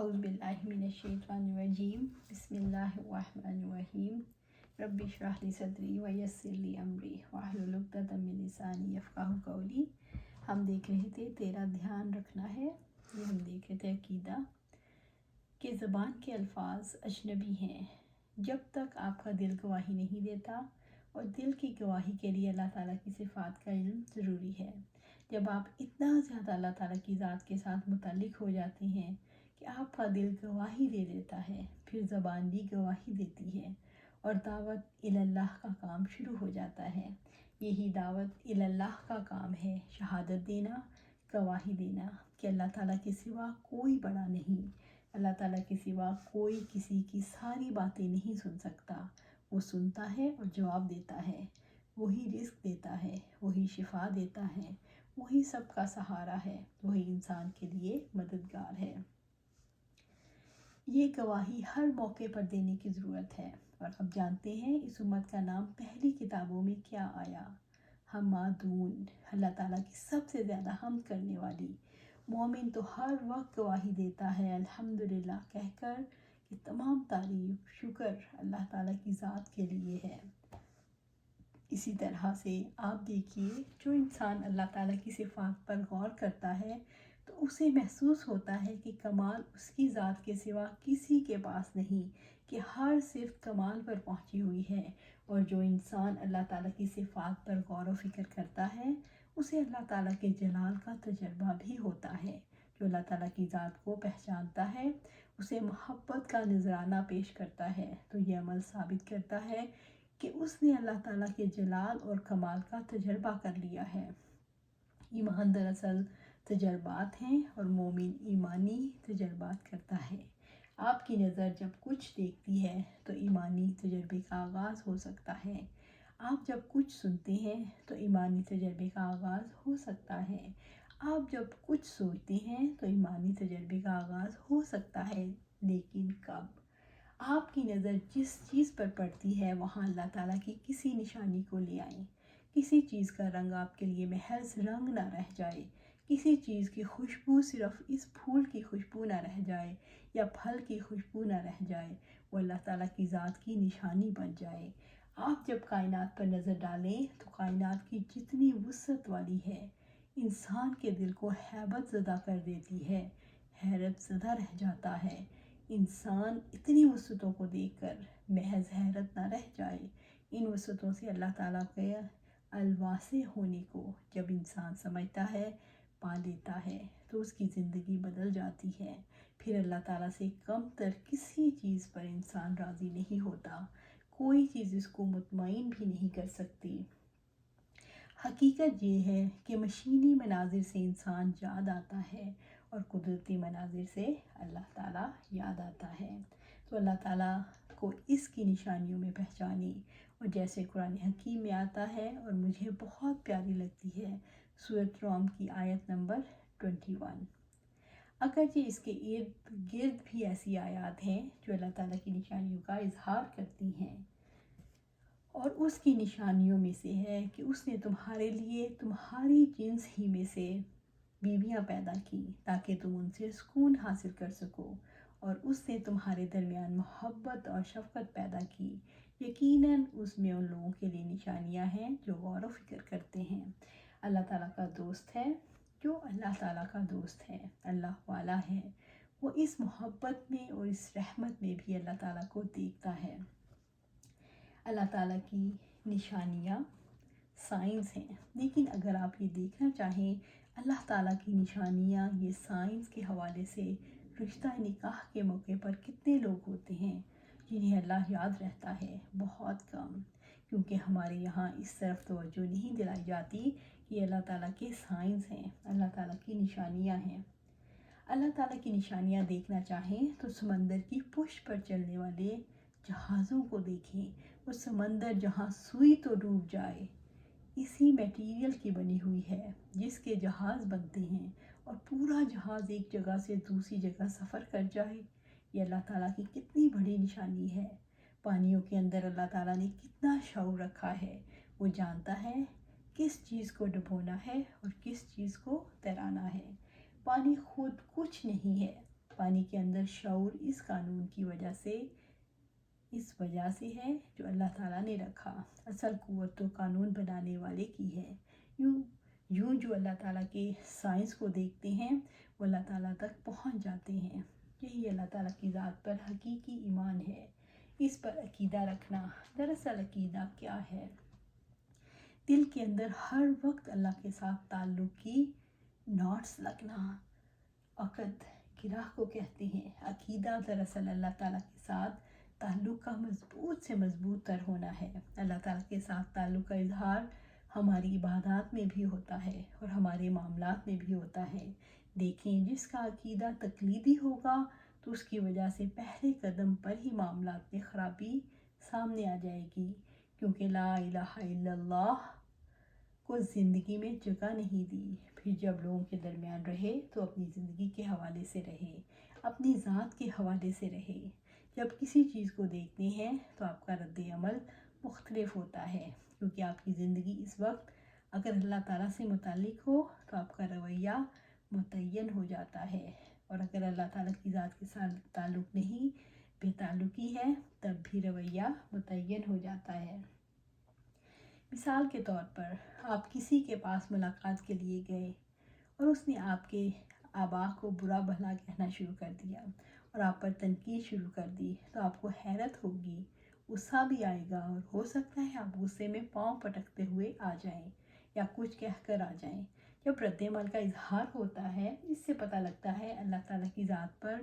اعوذ باللہ من الشیطان الرجیم بسم اللہ الرحمن الرحیم رب اشرح لی صدری ویسر لی امری واحلل عقدۃ من لسانی یفقہوا قولی۔ ہم دیکھ رہے تھے تیرا دھیان رکھنا ہے، یہ ہم دیکھ رہے تھے عقیدہ کہ زبان کے الفاظ اجنبی ہیں جب تک آپ کا دل گواہی نہیں دیتا، اور دل کی گواہی کے لیے اللہ تعالیٰ کی صفات کا علم ضروری ہے۔ جب آپ اتنا زیادہ اللہ تعالیٰ کی ذات کے ساتھ متعلق ہو جاتے ہیں کہ آپ کا دل گواہی دے دیتا ہے، پھر زبان بھی گواہی دیتی ہے اور دعوت اللہ کا کام شروع ہو جاتا ہے۔ یہی دعوت اللہ کا کام ہے، شہادت دینا، گواہی دینا کہ اللہ تعالیٰ کے سوا کوئی بڑا نہیں، اللہ تعالیٰ کے سوا کوئی کسی کی ساری باتیں نہیں سن سکتا۔ وہ سنتا ہے اور جواب دیتا ہے، وہی رزق دیتا ہے، وہی شفا دیتا ہے، وہی سب کا سہارا ہے، وہی انسان کے لیے مددگار ہے۔ یہ گواہی ہر موقع پر دینے کی ضرورت ہے، اور اب جانتے ہیں اس امت کا نام پہلی کتابوں میں کیا آیا؟ حمادون، اللہ تعالیٰ کی سب سے زیادہ حمد کرنے والی۔ مومن تو ہر وقت گواہی دیتا ہے الحمدللہ کہہ کر کہ تمام تعریف شکر اللہ تعالیٰ کی ذات کے لیے ہے۔ اسی طرح سے آپ دیکھیے، جو انسان اللہ تعالیٰ کی صفات پر غور کرتا ہے تو اسے محسوس ہوتا ہے کہ کمال اس کی ذات کے سوا کسی کے پاس نہیں، کہ ہر صفت کمال پر پہنچی ہوئی ہے۔ اور جو انسان اللہ تعالیٰ کی صفات پر غور و فکر کرتا ہے اسے اللہ تعالیٰ کے جلال کا تجربہ بھی ہوتا ہے۔ جو اللہ تعالیٰ کی ذات کو پہچانتا ہے اسے محبت کا نذرانہ پیش کرتا ہے، تو یہ عمل ثابت کرتا ہے کہ اس نے اللہ تعالیٰ کے جلال اور کمال کا تجربہ کر لیا ہے۔ ایمان دراصل تجربات ہیں، اور مومن ایمانی تجربات کرتا ہے۔ آپ کی نظر جب کچھ دیکھتی ہے تو ایمانی تجربے کا آغاز ہو سکتا ہے۔ آپ جب کچھ سنتے ہیں تو ایمانی تجربے کا آغاز ہو سکتا ہے۔ آپ جب کچھ سوچتے ہیں تو ایمانی تجربے کا آغاز ہو سکتا ہے، لیکن کب؟ آپ کی نظر جس چیز پر پڑتی ہے وہاں اللہ تعالیٰ کی کسی نشانی کو لے آئیں۔ کسی چیز کا رنگ آپ کے لیے محض رنگ نہ رہ جائے، کسی چیز کی خوشبو صرف اس پھول کی خوشبو نہ رہ جائے یا پھل کی خوشبو نہ رہ جائے، وہ اللہ تعالیٰ کی ذات کی نشانی بن جائے۔ آپ جب کائنات پر نظر ڈالیں تو کائنات کی جتنی وسعت والی ہے انسان کے دل کو ہیبت زدہ کر دیتی ہے، حیرت زدہ رہ جاتا ہے۔ انسان اتنی وسعتوں کو دیکھ کر محض حیرت نہ رہ جائے۔ ان وسعتوں سے اللہ تعالیٰ کے الواسع ہونے کو جب انسان سمجھتا ہے، پا لیتا ہے، تو اس کی زندگی بدل جاتی ہے۔ پھر اللہ تعالیٰ سے کم تر کسی چیز پر انسان راضی نہیں ہوتا، کوئی چیز اس کو مطمئن بھی نہیں کر سکتی۔ حقیقت یہ ہے کہ مشینی مناظر سے انسان یاد آتا ہے اور قدرتی مناظر سے اللہ تعالیٰ یاد آتا ہے۔ تو اللہ تعالیٰ کو اس کی نشانیوں میں پہچانی، اور جیسے قرآن حکیم میں آتا ہے اور مجھے بہت پیاری لگتی ہے سورۃ روم کی آیت نمبر 21۔ اگرچہ اس کے ارد گرد بھی ایسی آیات ہیں جو اللہ تعالیٰ کی نشانیوں کا اظہار کرتی ہیں، اور اس کی نشانیوں میں سے ہے کہ اس نے تمہارے لیے تمہاری جنس ہی میں سے بیویاں پیدا کی تاکہ تم ان سے سکون حاصل کر سکو، اور اس نے تمہارے درمیان محبت اور شفقت پیدا کی۔ یقیناً اس میں ان لوگوں کے لیے نشانیاں ہیں جو غور و فکر کرتے ہیں۔ اللہ تعالیٰ کا دوست ہے، جو اللہ تعالیٰ کا دوست ہے، اللہ والا ہے، وہ اس محبت میں اور اس رحمت میں بھی اللہ تعالیٰ کو دیکھتا ہے۔ اللہ تعالیٰ کی نشانیاں سائنس ہیں، لیکن اگر آپ یہ دیکھنا چاہیں اللہ تعالیٰ کی نشانیاں یہ سائنس کے حوالے سے، رشتہ نکاح کے موقع پر کتنے لوگ ہوتے ہیں جنہیں اللہ یاد رہتا ہے؟ بہت کم، کیونکہ ہمارے یہاں اس طرف توجہ نہیں دلائی جاتی کہ اللہ تعالیٰ کے سائنس ہیں، اللہ تعالیٰ کی نشانیاں ہیں۔ اللہ تعالیٰ کی نشانیاں دیکھنا چاہیں تو سمندر کی پشت پر چلنے والے جہازوں کو دیکھیں۔ وہ سمندر جہاں سوئی تو ڈوب جائے، اسی میٹیریل کی بنی ہوئی ہے جس کے جہاز بنتے ہیں، اور پورا جہاز ایک جگہ سے دوسری جگہ سفر کر جائے۔ یہ اللہ تعالیٰ کی کتنی بڑی نشانی ہے۔ پانیوں کے اندر اللہ تعالیٰ نے کتنا شعور رکھا ہے، وہ جانتا ہے کس چیز کو ڈبونا ہے اور کس چیز کو تیرانا ہے۔ پانی خود کچھ نہیں ہے، نافرمانی کے اندر شعور اس قانون کی وجہ سے ہے جو اللہ تعالیٰ نے رکھا۔ اصل قوت تو قانون بنانے والے کی ہے۔ یوں جو اللہ تعالیٰ کے سائنس کو دیکھتے ہیں وہ اللہ تعالیٰ تک پہنچ جاتے ہیں۔ یہی اللہ تعالیٰ کی ذات پر حقیقی ایمان ہے، اس پر عقیدہ رکھنا۔ دراصل عقیدہ کیا ہے؟ دل کے اندر ہر وقت اللہ کے ساتھ تعلق کی ناٹس لگنا، عقد گرہ کو کہتے ہیں۔ عقیدہ دراصل اللہ تعالیٰ کے ساتھ تعلق کا مضبوط سے مضبوط تر ہونا ہے۔ اللہ تعالیٰ کے ساتھ تعلق کا اظہار ہماری عبادات میں بھی ہوتا ہے اور ہمارے معاملات میں بھی ہوتا ہے۔ دیکھیں، جس کا عقیدہ تقلیدی ہوگا تو اس کی وجہ سے پہلے قدم پر ہی معاملات میں خرابی سامنے آ جائے گی، کیونکہ لا الہ الا اللہ کو زندگی میں جگہ نہیں دی۔ پھر جب لوگوں کے درمیان رہے تو اپنی زندگی کے حوالے سے رہے، اپنی ذات کے حوالے سے رہے۔ جب کسی چیز کو دیکھتے ہیں تو آپ کا رد عمل مختلف ہوتا ہے، کیونکہ آپ کی زندگی اس وقت اگر اللہ تعالیٰ سے متعلق ہو تو آپ کا رویہ متعین ہو جاتا ہے، اور اگر اللہ تعالیٰ کی ذات کے ساتھ تعلق نہیں، بے تعلقی ہے، تب بھی رویہ متعین ہو جاتا ہے۔ مثال کے طور پر آپ کسی کے پاس ملاقات کے لیے گئے اور اس نے آپ کے آبا کو برا بھلا کہنا شروع کر دیا اور آپ پر تنقید شروع کر دی، تو آپ کو حیرت ہوگی، غصہ بھی آئے گا، اور ہو سکتا ہے آپ غصے میں پاؤں پٹکتے ہوئے آ جائیں یا کچھ کہہ کر آ جائیں۔ جب رد عمل کا اظہار ہوتا ہے، اس سے پتہ لگتا ہے اللہ تعالیٰ کی ذات پر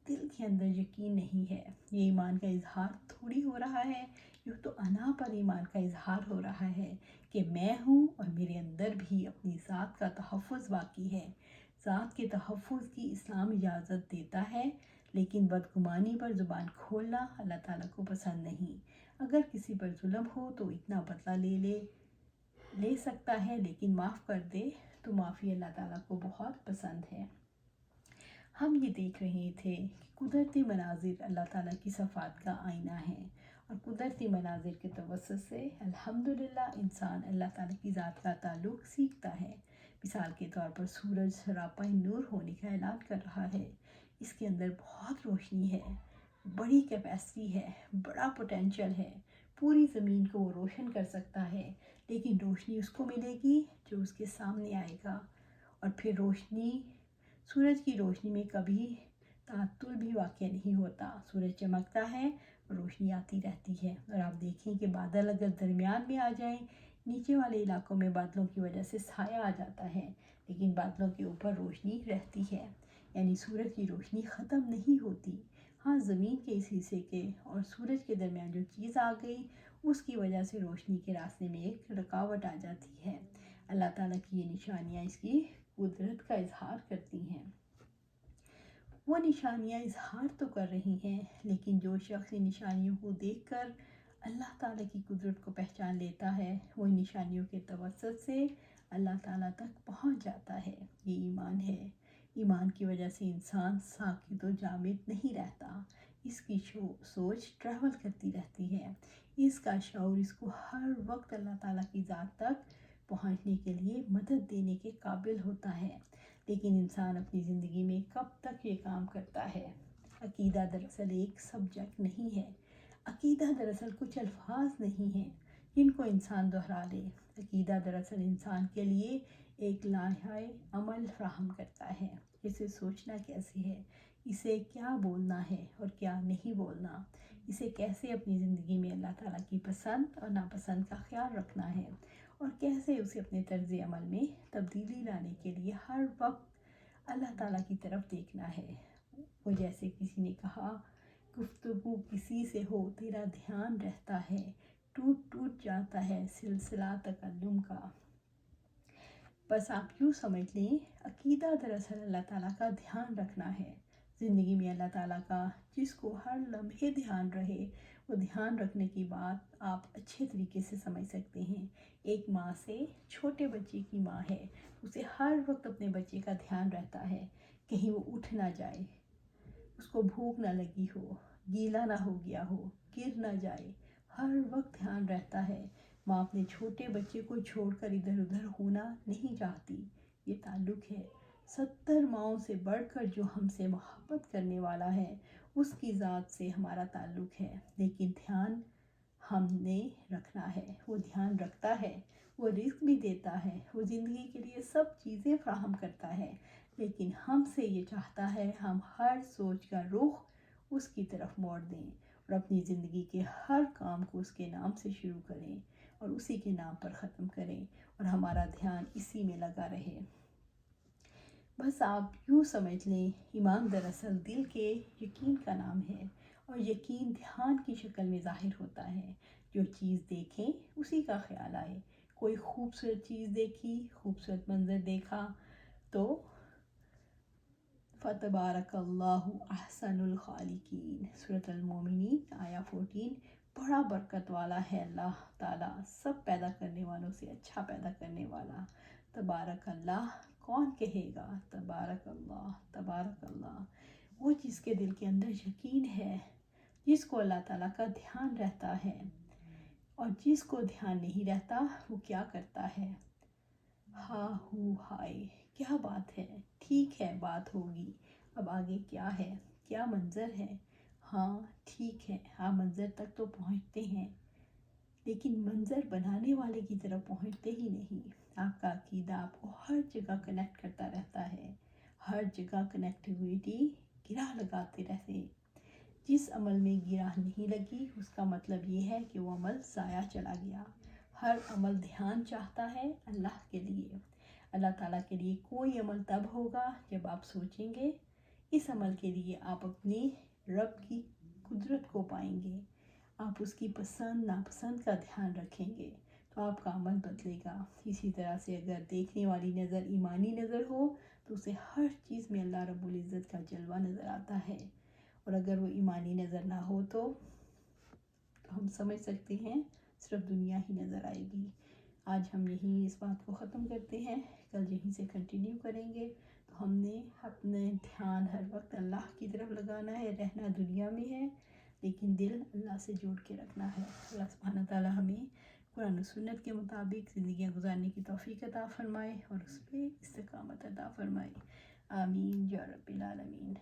دل کے اندر یقین نہیں ہے۔ یہ ایمان کا اظہار تھوڑی ہو رہا ہے، یہ تو انا پر ایمان کا اظہار ہو رہا ہے کہ میں ہوں اور میرے اندر بھی اپنی ذات کا تحفظ باقی ہے۔ ذات کے تحفظ کی اسلام اجازت دیتا ہے، لیکن بدگمانی پر زبان کھولنا اللہ تعالیٰ کو پسند نہیں۔ اگر کسی پر ظلم ہو تو اتنا بدلہ لے سکتا ہے، لیکن معاف کر دے تو معافی اللہ تعالیٰ کو بہت پسند ہے۔ ہم یہ دیکھ رہے تھے کہ قدرتی مناظر اللہ تعالیٰ کی صفات کا آئینہ ہے، اور قدرتی مناظر کے توسط سے الحمدللہ انسان اللہ تعالیٰ کی ذات کا تعلق سیکھتا ہے۔ مثال کے طور پر سورج سراپا نور ہونے کا اعلان کر رہا ہے، اس کے اندر بہت روشنی ہے، بڑی کیپیسٹی ہے، بڑا پوٹینشل ہے، پوری زمین کو وہ روشن کر سکتا ہے، لیکن روشنی اس کو ملے گی جو اس کے سامنے آئے گا۔ اور پھر سورج کی روشنی میں کبھی تعطل بھی واقع نہیں ہوتا، سورج چمکتا ہے، روشنی آتی رہتی ہے۔ اور آپ دیکھیں کہ بادل اگر درمیان میں آ جائیں، نیچے والے علاقوں میں بادلوں کی وجہ سے سایہ آ جاتا ہے، لیکن بادلوں کے اوپر روشنی رہتی ہے، یعنی سورج کی روشنی ختم نہیں ہوتی۔ ہاں، زمین کے اس حصے کے اور سورج کے درمیان جو چیز آ گئی، اس کی وجہ سے روشنی کے راستے میں ایک رکاوٹ آ جاتی ہے۔ اللہ تعالیٰ کی یہ نشانیاں اس کی قدرت کا اظہار کرتی ہیں۔ وہ نشانیاں اظہار تو کر رہی ہیں، لیکن جو شخص ان نشانیوں کو دیکھ کر اللہ تعالیٰ کی قدرت کو پہچان لیتا ہے، وہ ان نشانیوں کے توسط سے اللہ تعالیٰ تک پہنچ جاتا ہے۔ یہ ایمان ہے۔ ایمان کی وجہ سے انسان ساکت و جامد نہیں رہتا، اس کی سوچ ٹریول کرتی رہتی ہے، اس کا شعور اس کو ہر وقت اللہ تعالیٰ کی ذات تک پہنچنے کے لیے مدد دینے کے قابل ہوتا ہے۔ لیکن انسان اپنی زندگی میں کب تک یہ کام کرتا ہے؟ عقیدہ دراصل ایک سبجیکٹ نہیں ہے، عقیدہ دراصل کچھ الفاظ نہیں ہیں جن کو انسان دہرا لے۔ عقیدہ دراصل انسان کے لیے ایک لائحہ عمل فراہم کرتا ہے، اسے سوچنا کیسے ہے، اسے کیا بولنا ہے اور کیا نہیں بولنا، اسے کیسے اپنی زندگی میں اللہ تعالیٰ کی پسند اور ناپسند کا خیال رکھنا ہے، اور کیسے اسے اپنے طرز عمل میں تبدیلی لانے کے لیے ہر وقت اللہ تعالیٰ کی طرف دیکھنا ہے۔ وہ جیسے کسی نے کہا، گفتگو کسی سے ہو تیرا دھیان رہتا ہے، ٹوٹ ٹوٹ جاتا ہے سلسلہ تکلم کا۔ بس آپ یوں سمجھ لیں، عقیدہ دراصل اللہ تعالیٰ کا دھیان رکھنا ہے، زندگی میں اللہ تعالیٰ کا جس کو ہر لمحے دھیان رہے، وہ دھیان رکھنے کی بات آپ اچھے طریقے سے سمجھ سکتے ہیں۔ ایک ماں سے چھوٹے بچے کی ماں ہے، اسے ہر وقت اپنے بچے کا دھیان رہتا ہے، کہیں وہ اٹھ نہ جائے، اس کو بھوک نہ لگی ہو، گیلا نہ ہو گیا ہو، گر نہ جائے، ہر وقت دھیان رہتا ہے۔ ماں اپنے چھوٹے بچے کو چھوڑ کر ادھر ادھر ہونا نہیں چاہتی، یہ تعلق ہے۔ 70 ماؤں سے بڑھ کر جو ہم سے محبت کرنے والا ہے اس کی ذات سے ہمارا تعلق ہے، لیکن دھیان ہم نے رکھنا ہے۔ وہ دھیان رکھتا ہے، وہ رزق بھی دیتا ہے، وہ زندگی کے لیے سب چیزیں فراہم کرتا ہے، لیکن ہم سے یہ چاہتا ہے ہم ہر سوچ کا رخ اس کی طرف موڑ دیں اور اپنی زندگی کے ہر کام کو اس کے نام سے شروع کریں اور اسی کے نام پر ختم کریں اور ہمارا دھیان اسی میں لگا رہے۔ بس آپ یوں سمجھ لیں، ایمان دراصل دل کے یقین کا نام ہے، اور یقین دھیان کی شکل میں ظاہر ہوتا ہے۔ جو چیز دیکھیں اسی کا خیال آئے، کوئی خوبصورت چیز دیکھی، خوبصورت منظر دیکھا تو فتبارک اللہ احسن الخالقین، سورۃ المومنین آیا 14۔ بڑا برکت والا ہے اللہ تعالیٰ، سب پیدا کرنے والوں سے اچھا پیدا کرنے والا۔ تبارک اللہ، کون کہے گا تبارک اللہ تبارک اللہ؟ وہ جس کے دل کے اندر یقین ہے، جس کو اللہ تعالیٰ کا دھیان رہتا ہے، اور جس کو دھیان نہیں رہتا وہ کیا کرتا ہے؟ ہا ہو ہائے، کیا بات ہے، ٹھیک ہے بات ہوگی، اب آگے کیا ہے، کیا منظر ہے؟ ہاں ٹھیک ہے، ہاں منظر تک تو پہنچتے ہیں، لیکن منظر بنانے والے کی طرف پہنچتے ہی نہیں۔ آپ کا عقیدہ آپ کو ہر جگہ کنیکٹ کرتا رہتا ہے، ہر جگہ کنیکٹیویٹی گرہ لگاتے رہتے۔ جس عمل میں گرہ نہیں لگی اس کا مطلب یہ ہے کہ وہ عمل ضائع چلا گیا۔ ہر عمل دھیان چاہتا ہے اللہ کے لیے۔ اللہ تعالیٰ کے لیے کوئی عمل تب ہوگا جب آپ سوچیں گے، اس عمل کے لیے آپ اپنی رب کی قدرت کو پائیں گے، آپ اس کی پسند ناپسند کا دھیان رکھیں گے تو آپ کا عمل بدلے گا۔ اسی طرح سے اگر دیکھنے والی نظر ایمانی نظر ہو تو اسے ہر چیز میں اللہ رب العزت کا جلوہ نظر آتا ہے، اور اگر وہ ایمانی نظر نہ ہو تو ہم سمجھ سکتے ہیں صرف دنیا ہی نظر آئے گی۔ آج ہم یہیں اس بات کو ختم کرتے ہیں، کل یہیں سے کنٹینیو کریں گے۔ تو ہم نے اپنے دھیان ہر وقت اللہ کی طرف لگانا ہے، رہنا دنیا میں ہے لیکن دل اللہ سے جوڑ کے رکھنا ہے۔ اللہ سبحانہ تعالیٰ ہمیں قرآن و سنت کے مطابق زندگیاں گزارنے کی توفیق عطا فرمائے اور اس پہ استقامت عطا فرمائے۔ آمین یا رب العالمین۔